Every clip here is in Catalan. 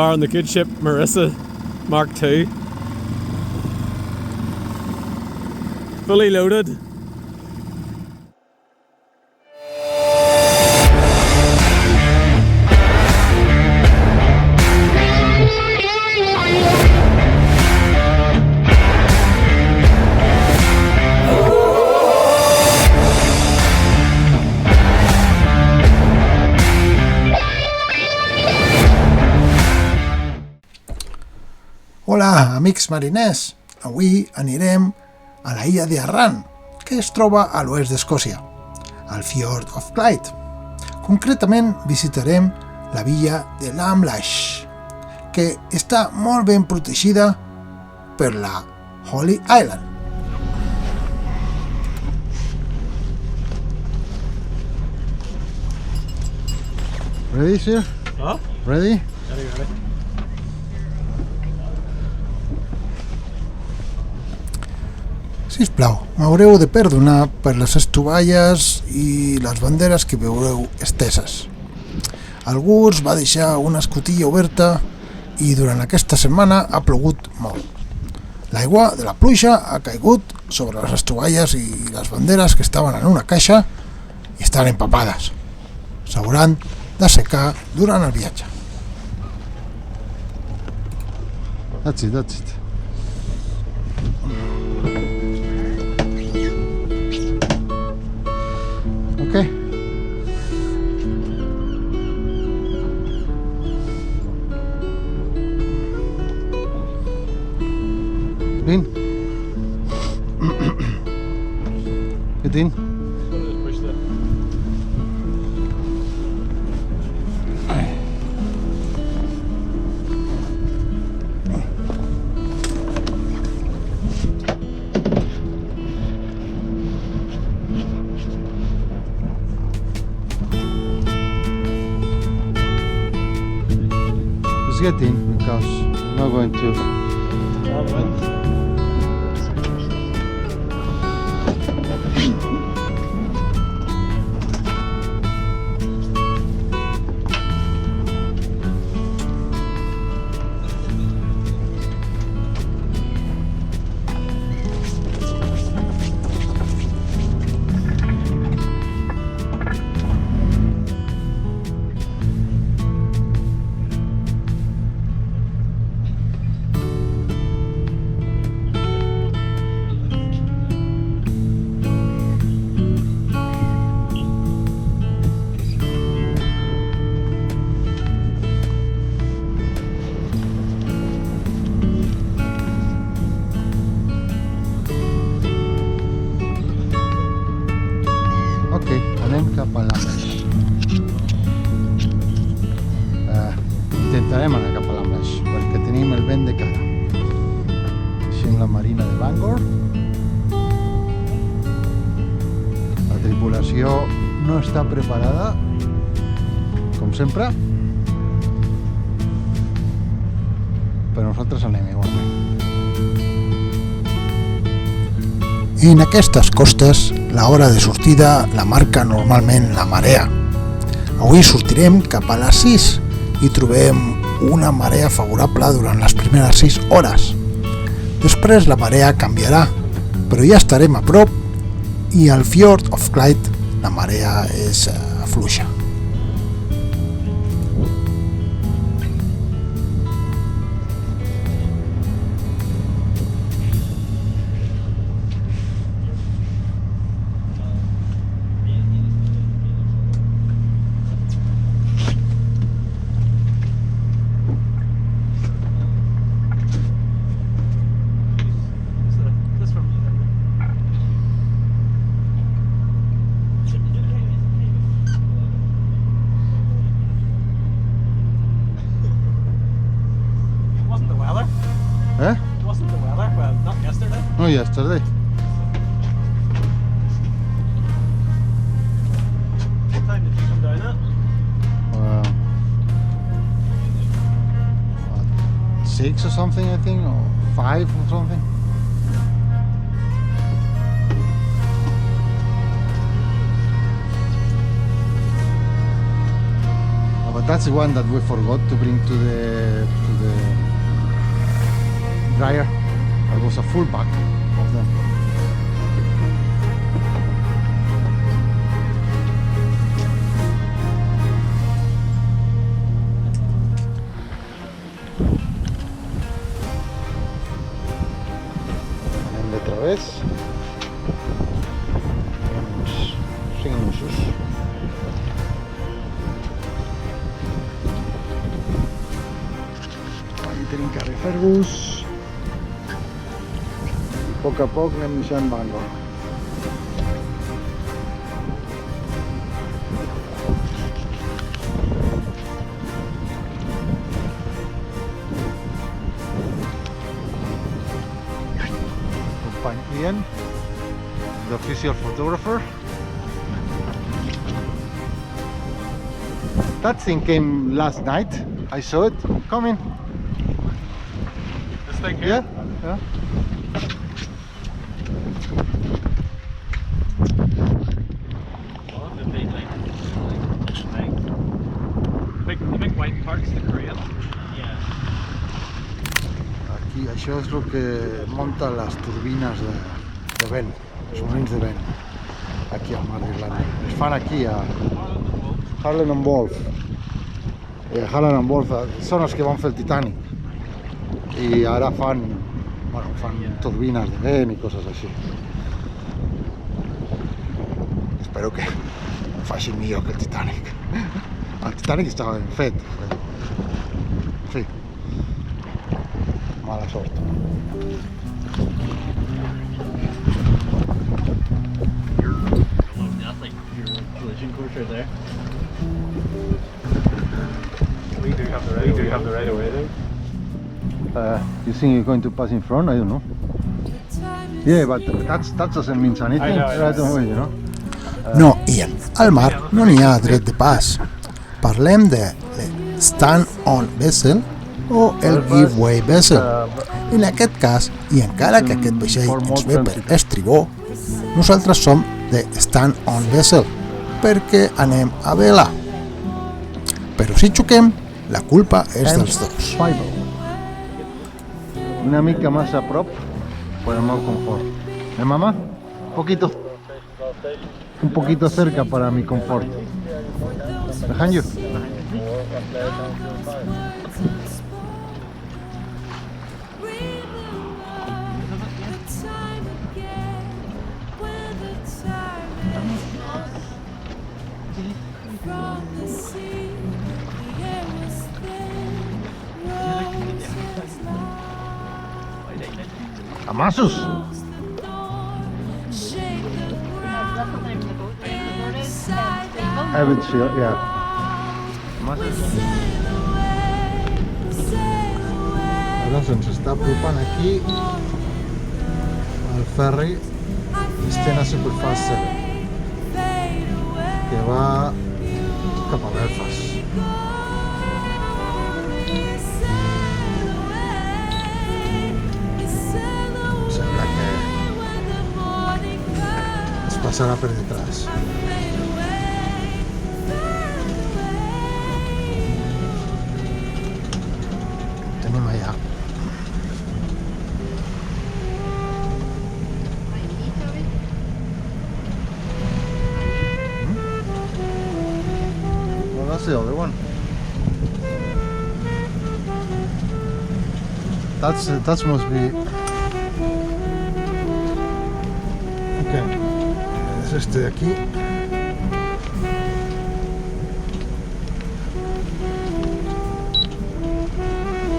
On the good ship Marissa Mark II. Fully loaded. Hola, amics mariners! Avui anirem a la illa de Arran, que es troba a l'oest d'Escòcia, al Fjord of Clyde. Concretament visitarem la villa de Lamlash, que està molt ben protegida per la Holy Island. Ready, sir? Huh? Ready? Ready. Sisplau, m'haureu de perdonar per les estovalles i les banderes que veureu esteses. Algú us va deixar una escotilla oberta i durant aquesta setmana ha plogut molt. L'aigua de la pluja ha caigut sobre les estovalles i les banderes que estaven en una caixa i estan empapades. S'hauran d'assecar durant el viatge. That's it. Okay. In. Get in. Get in because I'm not going to. Anem cap a Lamlash. Intentarem anar cap a Lamlash perquè tenim el vent de cara. Deixem la marina de Bangor. La tripulació no està preparada, com sempre, però nosaltres anem igualment. I en aquestes costes, la hora de sortida la marca normalment la marea. Avui sortirem cap a les 6 i trobem una marea favorable durant les primeres 6 hores. Després la marea canviarà, però ja estarem a prop i al Fjord of Clyde la marea és fluixa. Eh? Wasn't the weather? Well, not yesterday. No, yesterday. What time did you come down at? 6 or something, I think, or 5 or something. But that's the one that we forgot to bring to the dryer. There was a full bag of them. Anem de través. Uns 5 nusos. Aquí tenim carrer Fergus. I a poc anem deixant Bangor. Company Ian, the official photographer. That thing came last night. I saw it coming. This thing here? Yeah. Oh, the big, the big white parts, the crane. Yeah. Aquí, això és el que monta les turbines de vent, els molins de vent, aquí al mar d'Irlanda. Es fan aquí a Harland and Wolff. Harland and Wolff són els que van fer el Titanic i ara fan turbines de vent i coses així. Espero que ho facin millor que el Titanic. El Titanic estava ben fet. En fi, mala sort. Like your collision course right there. We do have the right of way though. You think you're going to pass in front? I don't know. Yeah, but that doesn't mean anything. I know. Right away, you know? No, Ian, al mar no n'hi ha dret de pas. Parlem de stand-on vessel o el give-way vessel. En aquest cas, i encara que aquest vaixell ens ve per estribó, nosaltres som de stand-on vessel, perquè anem a vela. Però si xoquem, la culpa és dels dos. Una mica más a prop por el mal confort. Mamá? Un poquito cerca para mi confort. Behind you. Amasus. Haven't seen it, yeah. Ara se'ns està apropant aquí el ferri Stena Superfast 7 que va cap a Belfast. Sembla que es passarà per detrás. Tenim allà. Well, that's the other one. That must be. Okay. Es este de aquí.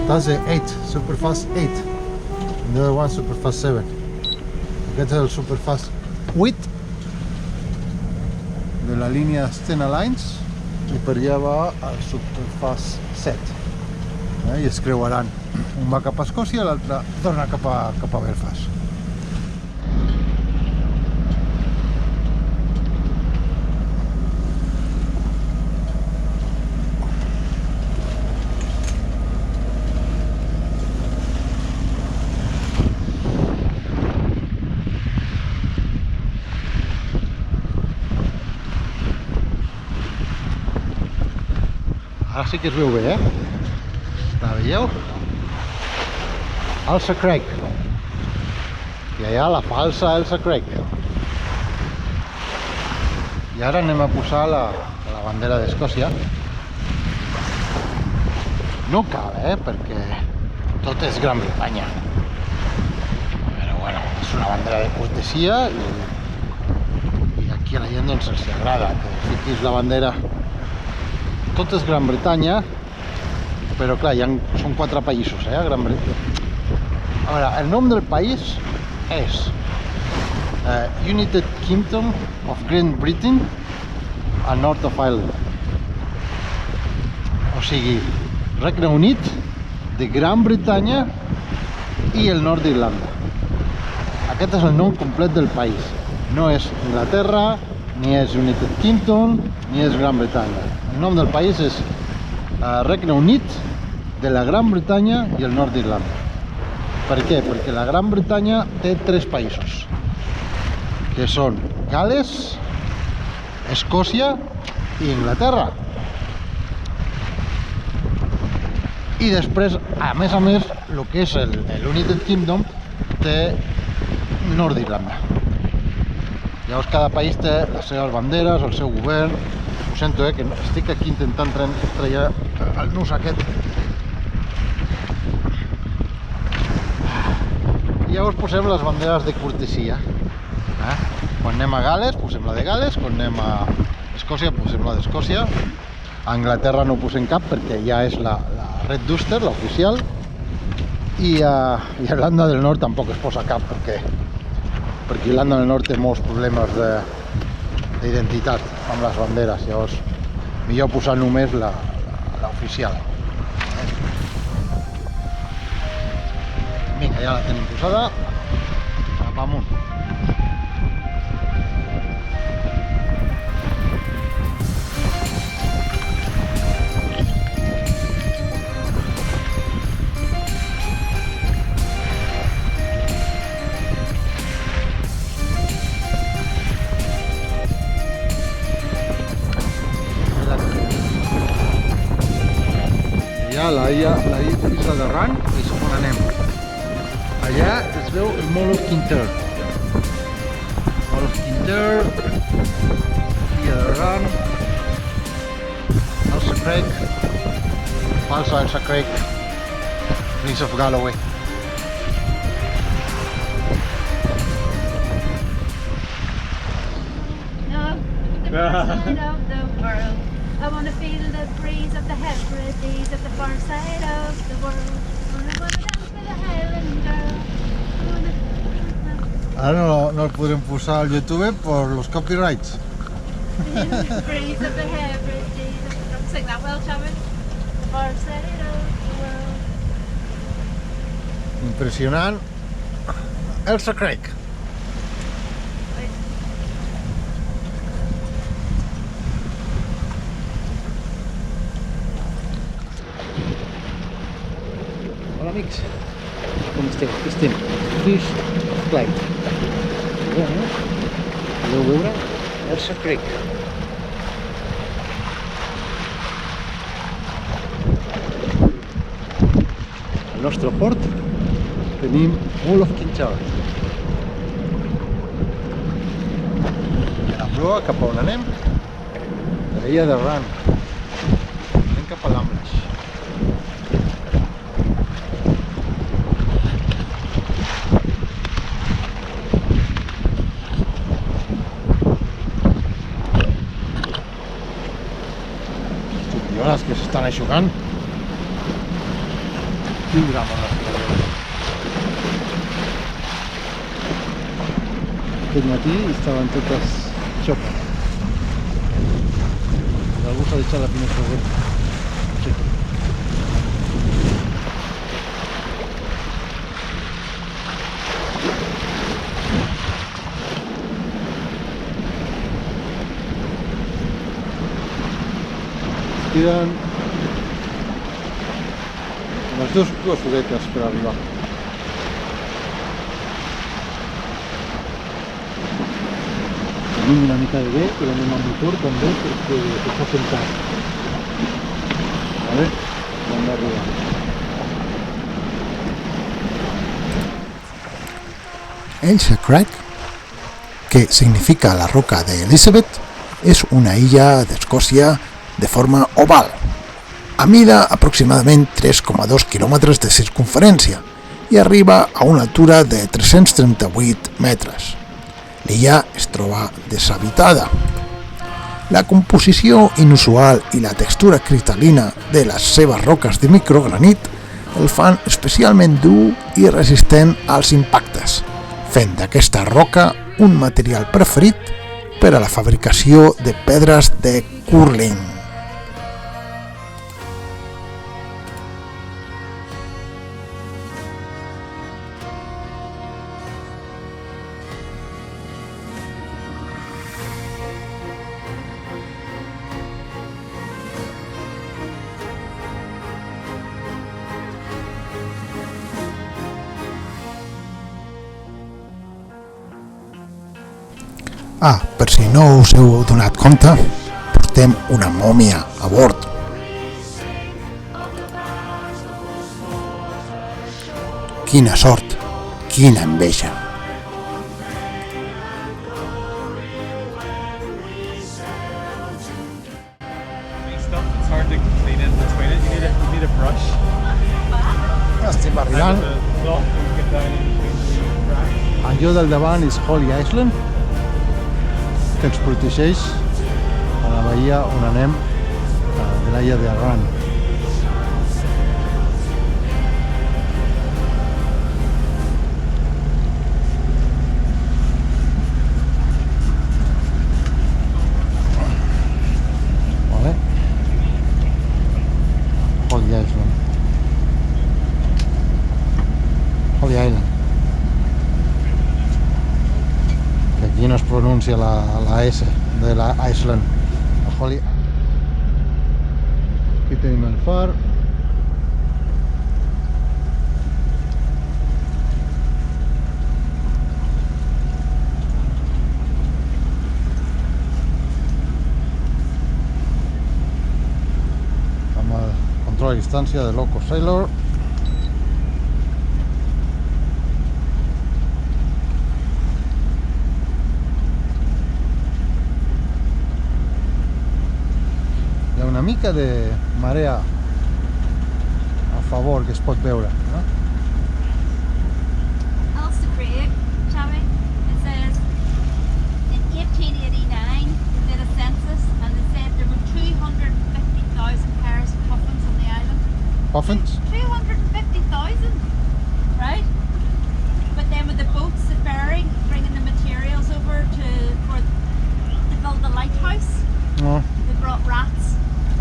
That's the 8, Superfast 8. And the other one, Superfast 7. Aquest és el Superfast 8 de la línia Stena Lines i per allà va el Superfast 7. I es creuaran. Un va cap a Escòcia i l'altre torna cap a Belfast. sí que es veu bé, La veieu? Ailsa Craig. I allà la falsa Ailsa Craig. I ara anem a posar la bandera d'Escòcia. No cal, perquè tot és Gran Bretanya. Però bueno, és una bandera de cortesia i aquí a la gent doncs els agrada que fiquis la bandera. Tot és Gran Bretanya, però clar, són 4 països, Gran Bretanya. A veure, el nom del país és United Kingdom of Great Britain and North of Ireland. O sigui, Regne Unit de Gran Bretanya i el nord d'Irlanda. Aquest és el nom complet del país. No és Inglaterra, ni és United Kingdom, ni és Gran Bretanya. El nom del país és Regne Unit de la Gran Bretanya i el nord d'Irlanda. Per què? Perquè la Gran Bretanya té 3 països, que són Gales, Escòcia i Inglaterra. I després, a més, el que és l'United Kingdom té nord d'Irlanda. Llavors cada país té les seves banderes, el seu govern. Ho sento, que estic aquí intentant treure el nus aquest. I llavors posem les banderes de cortesia. Quan anem a Gales, posem la de Gales. Quan anem a Escòcia, posem la d'Escòcia. A Anglaterra no posem cap perquè ja és la Red Duster, l'oficial. I a Irlanda del Nord tampoc es posa cap perquè Irlanda del Nord té molts problemes d'identitat amb les banderes. Llavors, millor posar només l'oficial. Vinga, ja la tenim posada. Cap amunt. La isla de Ran és on anem. Allà es veu el Mall of Kintyre. Mall of Kintyre, Illa de Ran, Ailsa Craig, falsa Ailsa Craig, Prince of Galloway. No, the president of the world. I want to feel the breeze of the Hebrides at the far side of the world. I want to dance with a Highland girl. Ara no el podrem posar al YouTube per los copyrights. Feel the breeze of the Hebrides. Sing that well, shall we? The far side of the world. Impressionant. Ailsa Craig. Hola amics, com esteu? Aquí estem, Fish of Clyde. Podeu veure Ailsa Craig. Al nostre port tenim Mall of Kintyre. I a la proa, cap a on anem? A l'illa de Ran. Anem cap a l'Amlash. Que s'estan aixugant. Quin drama d'esclavitud. Aquest matí estaven totes xopes. Algú s'ha deixat la finestra oberta. Sí. Queden unes dues horetes per arribar. Tenim una mica de bé, però anem amb motor també perquè ho fa sentar. ver, ¿dónde arriba? Ailsa Craig, que significa la roca de Elizabeth, és una illa d'Escòcia de forma oval. Amida aproximadament 3,2 quilòmetres de circunferència i arriba a una altura de 338 metres. L'illa es troba deshabitada. La composició inusual i la textura cristal·lina de les seves roques de microgranit el fan especialment dur i resistent als impactes, fent d'aquesta roca un material preferit per a la fabricació de pedres de curling. Per si no us heu donat compte, portem una mòmia a bord. Quina sort, quina enveja. Stuff, it's hard to clean in between it. You need a brush. Estem arribant. Get down in between the cracks. Allò del davant és Holy Island, que ens protegeix a la bahia on anem, de l'illa de Arran. Vale. Holy Island. Holy Island. Aquí no es pronuncia la S de la Island. Holy. Aquí tenim el far. Amb el control a distància de Loco Sailor. Una mica de marea a favor que es pot veure, no? Elsa Craig, shall we? It says in 1889 they did a census and they said there were 250,000 pairs of puffins on the island. Puffins? 250,000, right? But then with the boats, the ferry, bringing the materials over to build the lighthouse, No. they brought rats.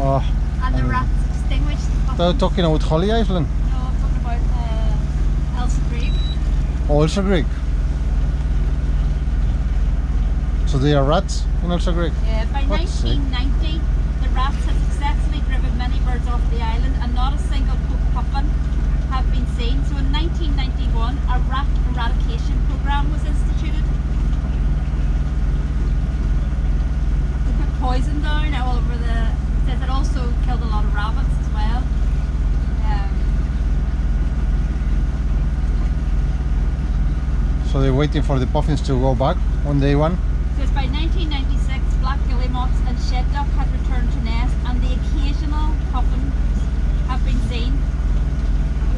Oh, And the rats extinguished the they're puffins. talking about Holy Island. No, I'm talking about Elsa Craig. Oh, Elsa Craig. So there are rats in Elsa Craig? Yeah, by What's sick? 1990, the rats had successfully driven many birds off the island and not a single puffin have been seen. So in 1991, a rat eradication program was instituted. They put poison down all over the... It says it also killed a lot of rabbits as well. So they're waiting for the puffins to go back on day one? Says by 1996, black guillemots and shed duck had returned to nest, and the occasional puffins have been seen.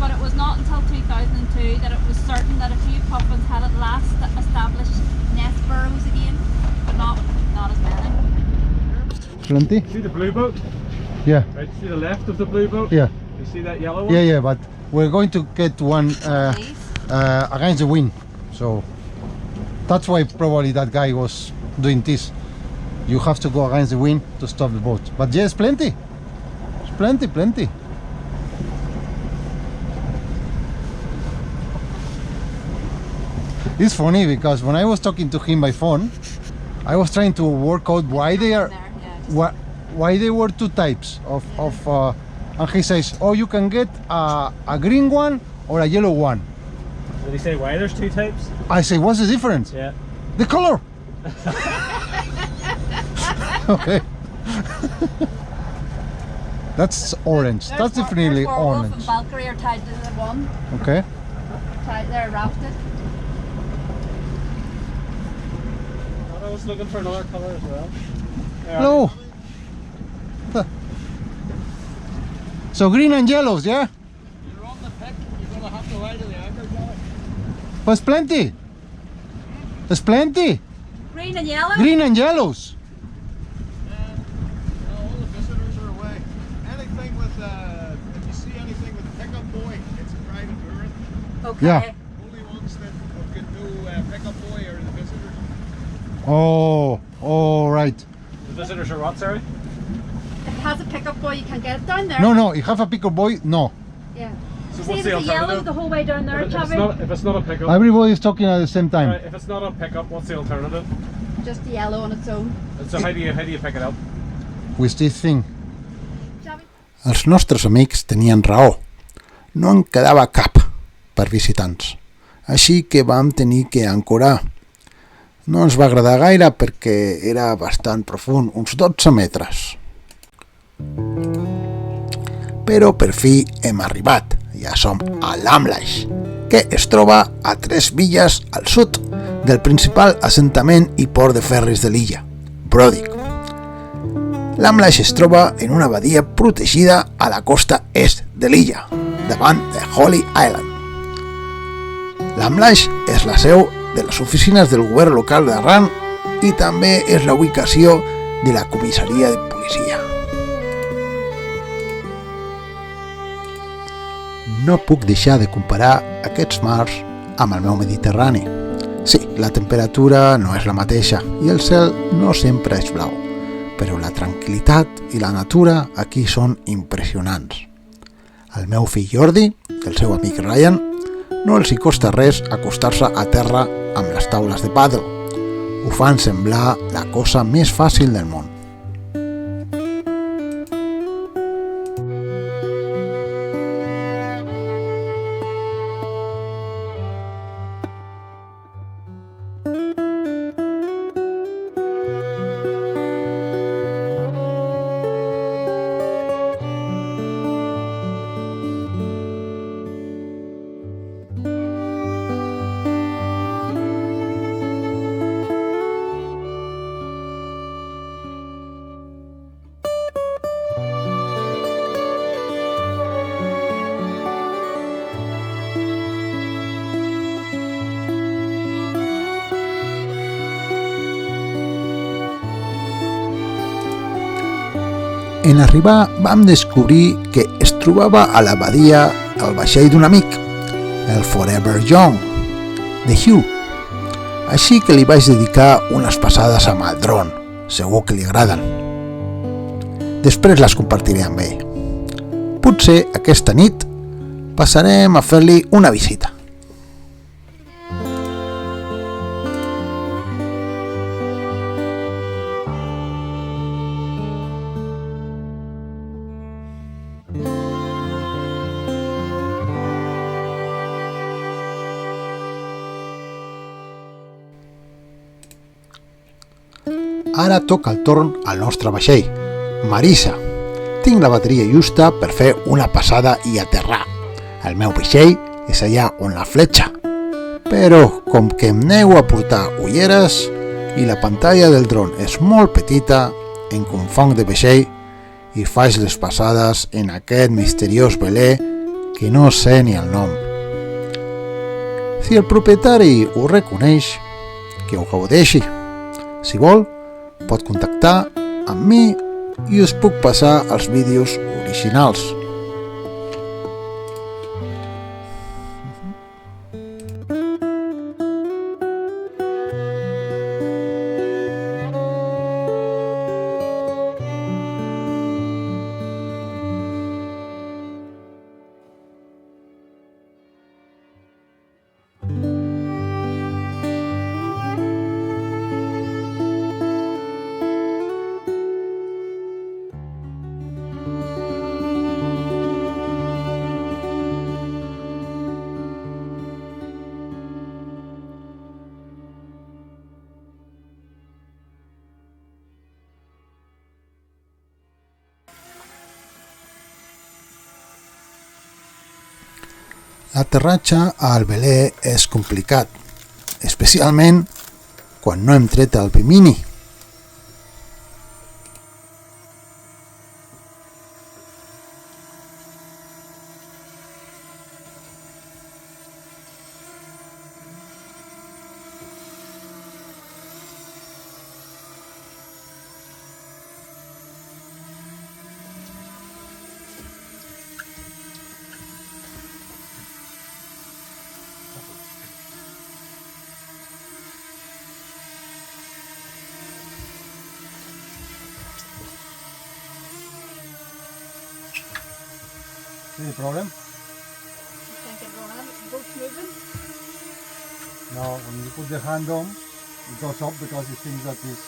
But it was not until 2002 that it was certain that a few puffins had at last established nest burrows again, but not as many. Plenty? See the blue boat? Yeah. Right, see the left of the blue boat? Yeah. You see that yellow one? Yeah, but we're going to get one Please. against the wind. So that's why probably that guy was doing this. You have to go against the wind to stop the boat. But yes, plenty. It's plenty. It's funny because when I was talking to him by phone, I was trying to work out why they are, There, yeah, just- why there were two types of and he says, oh, you can get a green one or a yellow one. Did he say why there's two types? I say, what's the difference? Yeah. The color. Okay. That's orange. That's definitely There's Werewolf orange. and Valkyrie are tied to the one. Okay. They're rafted. I was looking for another colour as well. Hello. Huh. So green and yellows, yeah? You're on the pick. You're going to have to ride to the anchor, Johnny. There's plenty. There's plenty. Green and yellow? Green and yellows. All the visitors are away. Anything with, if you see anything with Pickup Boy, it's a private touring. Okay. Yeah. Only ones that can do Pickup Boy are the visitors. Oh, all right. The visitors are what, sorry? If it has a pickup boy, you can get it down there. No, you have a picker boy. No. Yeah. So See, what's there's the a yellow alternative? the whole way down there, If it's not a pickup, Everybody is talking at the same time. if it's not a pickup, what's the alternative? Just the yellow on its own. So how do you pick it up? With this thing. Shall we? Els nostres amics tenien raó. No en quedava cap per visitants. Així que vam tenir que ancorar. No ens va agradar gaire perquè era bastant profund, uns 12 metres. Però per fi hem arribat. Ja som a Lamlash, que es troba a 3 milles al sud del principal assentament i port de ferris de l'illa, Brodick. Lamlash es troba en una badia protegida a la costa est de l'illa, davant de Holy Island. Lamlash és la seu de les oficines del govern local d'Arran i també és la ubicació de la comissaria de policia. No puc deixar de comparar aquests mars amb el meu Mediterrani. Sí, la temperatura no és la mateixa i el cel no sempre és blau, però la tranquil·litat i la natura aquí són impressionants. Al meu fill Jordi, el seu amic Ryan, no els hi costa res acostar-se a terra amb les taules de pàdel. Ho fan semblar la cosa més fàcil del món. En arribar vam descobrir que es trobava a la badia el vaixell d'un amic, el Forever Young, de Hugh. Així que li vaig dedicar unes passades amb el dron, segur que li agraden. Després les compartiré amb ell. Potser aquesta nit passarem a fer-li una visita. Ara toca el torn al nostre vaixell, Marisa. Tinc la bateria justa per fer una passada i aterrar. El meu vaixell és allà on la fletxa. Però com que em nego a portar ulleres i la pantalla del dron és molt petita, em confonc de vaixell i faig les passades en aquest misteriós veler que no sé ni el nom. Si el propietari ho reconeix, que ho gaudeixi. Si vol, pot contactar amb mi i us puc passar els vídeos originals. L'aterratge al veler és complicat, especialment quan no hem tret el bimini. Any problem? No, when you put the hand on, it goes up because it thinks that it's...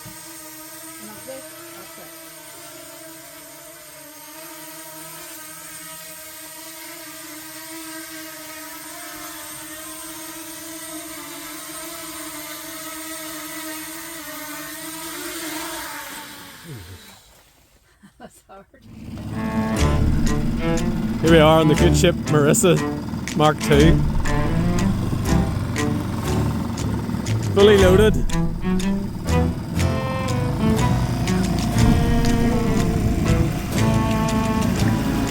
That's hard. Here we are on the good ship Marissa Mark II. Fully loaded.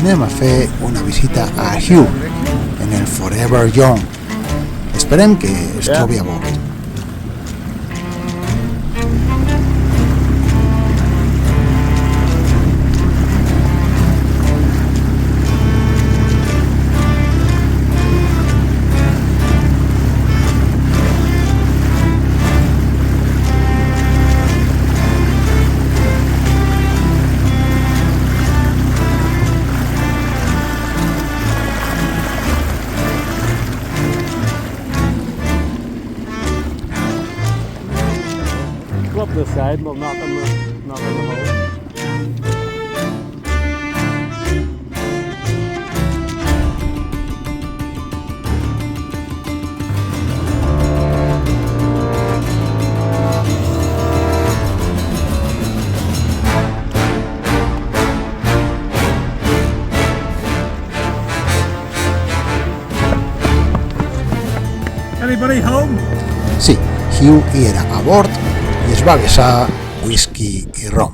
Anem a fer una visita a Hugh en el Forever Young. Esperem que es trobi a bord. Go up this side and we'll knock on the hole. Anybody home? Sí, Hugh hi era a bord i es va vessar whisky i rom.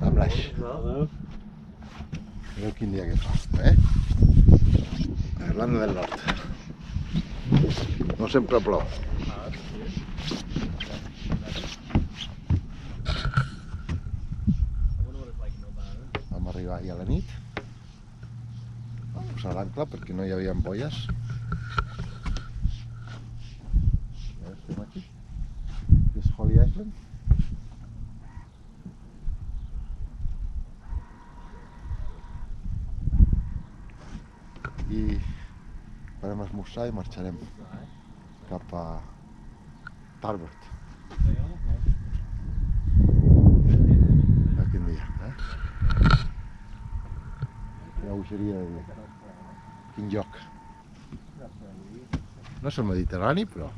Hablaix. Hello. Mireu quin dia que fa, eh? Irlanda del Nord. No sempre plou. Vam arribar ahir a la nit. Vam posar l'ancla perquè no hi havia ampolles. Ja estem aquí. És Holy Island. I farem esmorzar i marxarem cap a Tarbert. Quin dia, eh? Quina bogeria de dia. Quin lloc. No és el Mediterrani, però...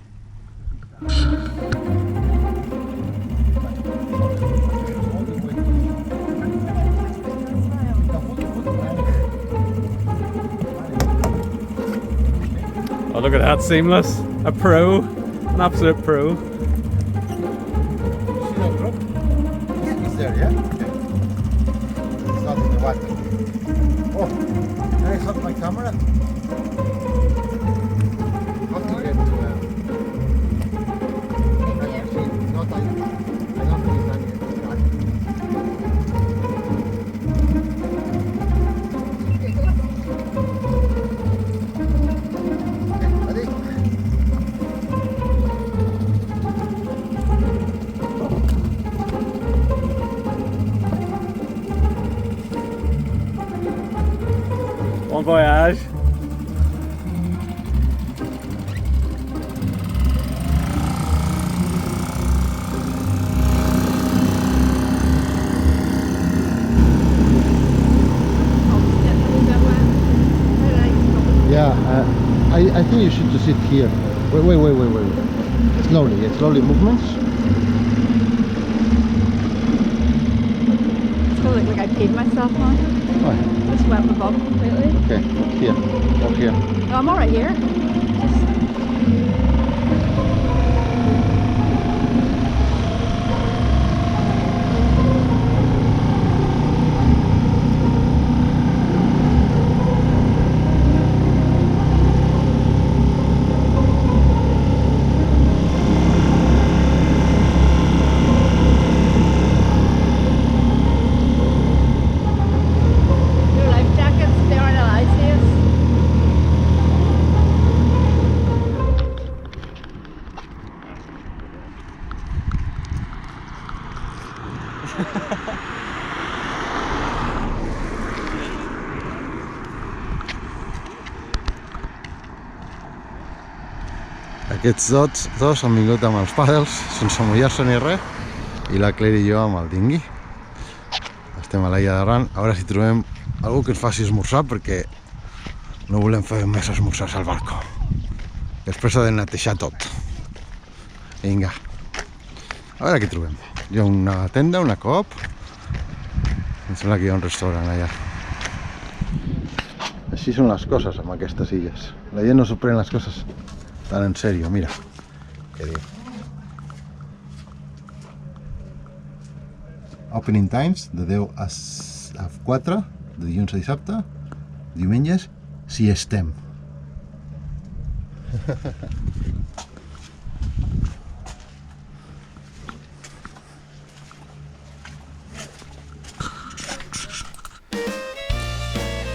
Oh, look at that, seamless. A pro, an absolute pro. See that drop? It's there, yeah? Okay. It's not in the water. Oh, can I have my camera? How to get to it's not like, I don't think it's any ready? Bon voyage. Yeah, I think you should just sit here. Wait. Slowly movements. So I look like I peed myself on. Why? Just wet my bum completely. Okay, here. Walk here. No, I'm alright here. Your life jackets, they aren't allowed to use. Aquests dos han vingut amb els pàdels sense mullar-se ni res, i la Claire i jo amb el dingui. Estem a l'illa de Ran. A veure si trobem algú que ens faci esmorzar, perquè no volem fer més esmorzars al barco. Després s'ha de netejar tot. Vinga, a veure què trobem. Hi ha una tenda, una coop. Em sembla que hi ha un restaurant allà. Així són les coses amb aquestes illes. La gent no s'ho pren les coses tan en sèrio, mira. Què diu? Opening times de 10 a 4, de dilluns a dissabte, diumenges, si estem.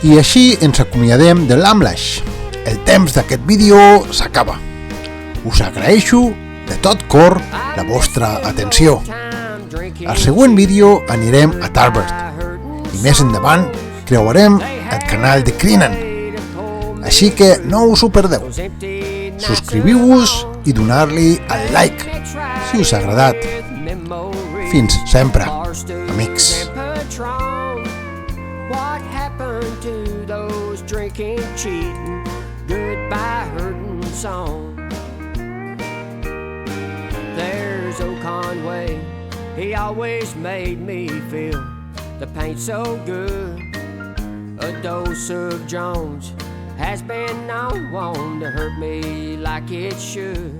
I així ens acomiadem de l'Amlash. El temps d'aquest vídeo s'acaba. Us agraeixo de tot cor la vostra atenció. Al següent vídeo anirem a Tarbert i més endavant creuarem el canal de Crinan. Així que no us ho perdeu. Subscriviu-vos i donar-li al like si us ha agradat. Fins sempre, amics. What happened to those drinking, cheating, goodbye hurting song? There's old Conway, he always made me feel the pain so good. A dose of Jones has been known to hurt me like it should.